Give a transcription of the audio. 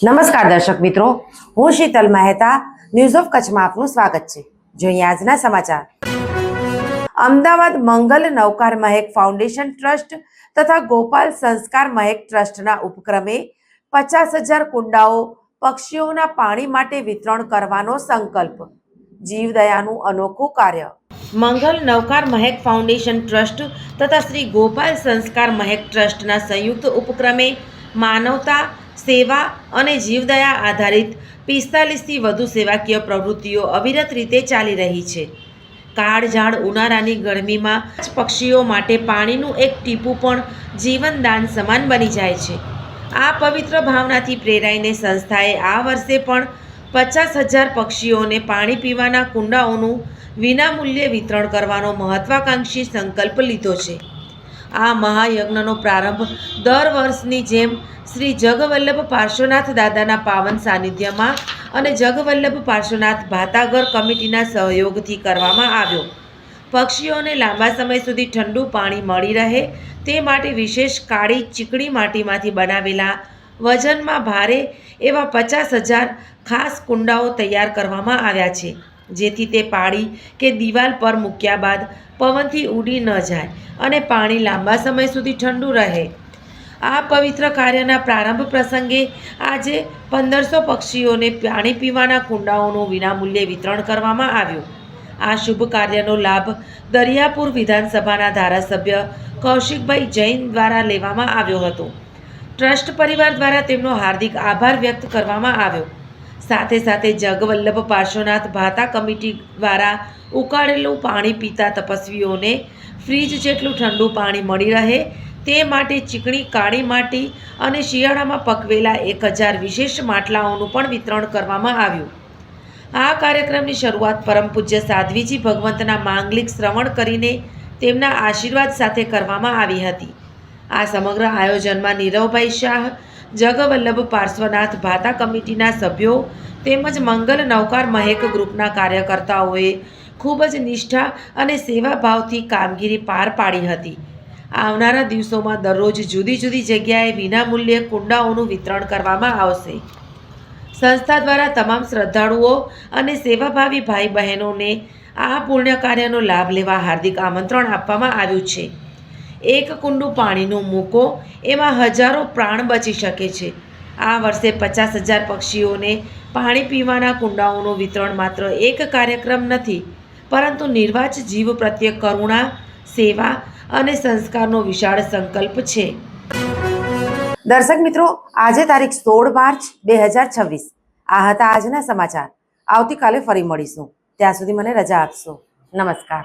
નમસ્કાર દર્શક મિત્રો, હું શીતલ મહેતા ન્યૂઝ ઓફ કચ્છમાં આપનું સ્વાગત છે। જોઈએ આજના સમાચાર। અમદાવાદ મંગલ નવકાર મહેક ફાઉન્ડેશન ટ્રસ્ટ તથા ગોપાલ સંસ્કાર મહેક ટ્રસ્ટના ઉપક્રમે 50,000 કુંડાઓ પક્ષીઓના પાણી માટે વિતરણ કરવાનો સંકલ્પ। જીવદયાનું અનોખું કાર્ય। મંગલ નવકાર મહેક ફાઉન્ડેશન ટ્રસ્ટ તથા શ્રી ગોપાલ સંસ્કાર મહેક ટ્રસ્ટના સંયુક્ત ઉપક્રમે માનવતા, સેવા અને જીવદયા આધારિત 45થી વધુ સેવાકીય પ્રવૃત્તિઓ અવિરત રીતે ચાલી રહી છે। કાળઝાળ ઉનાળાની ગરમીમાં પક્ષીઓ માટે પાણીનું એક ટીપું પણ જીવનદાન સમાન બની જાય છે। આ પવિત્ર ભાવનાથી પ્રેરાઈને સંસ્થાએ આ વર્ષે પણ 50,000 પક્ષીઓને પાણી પીવાના કુંડાઓનું વિનામૂલ્યે વિતરણ કરવાનો મહત્વાકાંક્ષી સંકલ્પ લીધો છે। આ મહાયજ્ઞનો પ્રારંભ દર વર્ષની જેમ શ્રી જગવલ્લભ પાર્શ્વનાથ દાદાના પાવન સાનિધ્યમાં અને જગવલ્લભ પાર્શ્વનાથ ભાતાગર કમિટીના સહયોગથી કરવામાં આવ્યો। પક્ષીઓને લાંબા સમય સુધી ઠંડુ પાણી મળી રહે તે માટે વિશેષ કાળી ચીકણી માટીમાંથી બનાવેલા વજનમાં ભારે એવા 50,000 ખાસ કુંડાઓ તૈયાર કરવામાં આવ્યા છે, જેથી તે પાળી કે દિવાલ પર મૂક્યા બાદ પવનથી ઉડી ન જાય અને પાણી લાંબા સમય સુધી ઠંડુ રહે। આ પવિત્ર કાર્યના પ્રારંભ પ્રસંગે આજે 1,500 પક્ષીઓને પાણી પીવાના કુંડાઓનું વિનામૂલ્યે વિતરણ કરવામાં આવ્યું। આ શુભ કાર્યનો લાભ દરિયાપુર વિધાનસભાના ધારાસભ્ય કૌશિકભાઈ જૈન દ્વારા લેવામાં આવ્યો હતો। ટ્રસ્ટ પરિવાર દ્વારા તેમનો હાર્દિક આભાર વ્યક્ત કરવામાં આવ્યો। સાથે સાથે જગવલ્લભ પાર્શ્વનાથ ભાતા કમિટી દ્વારા ઉકાળેલું પાણી પીતા તપસ્વીઓને ફ્રીજ જેટલું ઠંડુ પાણી મળી રહે તે માટે ચીકણી કાળી માટી અને શિયાળામાં પકવેલા 1,000 વિશેષ માટલાઓનું પણ વિતરણ કરવામાં આવ્યું। આ કાર્યક્રમની શરૂઆત પરમ પૂજ્ય સાધ્વીજી ભગવંતના માંગલિક શ્રવણ કરીને તેમના આશીર્વાદ સાથે કરવામાં આવી હતી। આ સમગ્ર આયોજનમાં નીરવભાઈ શાહ, જગવલ્લભ પાર્શ્વનાથ ભાતા કમિટીના સભ્યો તેમજ મંગલ નવકાર મહેક ગ્રુપના કાર્યકર્તાઓએ ખૂબ જ નિષ્ઠા અને સેવાભાવથી કામગીરી પાર પાડી હતી। આવનારા દિવસોમાં દરરોજ જુદી જુદી જગ્યાએ વિનામૂલ્યે કુંડાઓનું વિતરણ કરવામાં આવશે। સંસ્થા દ્વારા તમામ શ્રદ્ધાળુઓ અને સેવાભાવી ભાઈ બહેનોને આ પુણ્ય કાર્યનો લાભ લેવા હાર્દિક આમંત્રણ આપવામાં આવ્યું છે। એક કુંડું પાણીનું મૂકો એમાં હજારો પ્રાણ બચી શકે છે। આ વર્ષે 50,000 પક્ષીઓને પાણી પીવાના કુંડાઓનું વિતરણ માત્ર એક કાર્યક્રમ નથી, પરંતુ નિર્વાચ જીવ પ્રત્યે કરુણા, સેવા અને સંસ્કારનો વિશાળ સંકલ્પ છે। દર્શક મિત્રો, આજે તારીખ 16 માર્ચ 2026 આ હતા આજના સમાચાર। આવતીકાલે ફરી મળીશું, ત્યાં સુધી મને રજા આપશો। નમસ્કાર।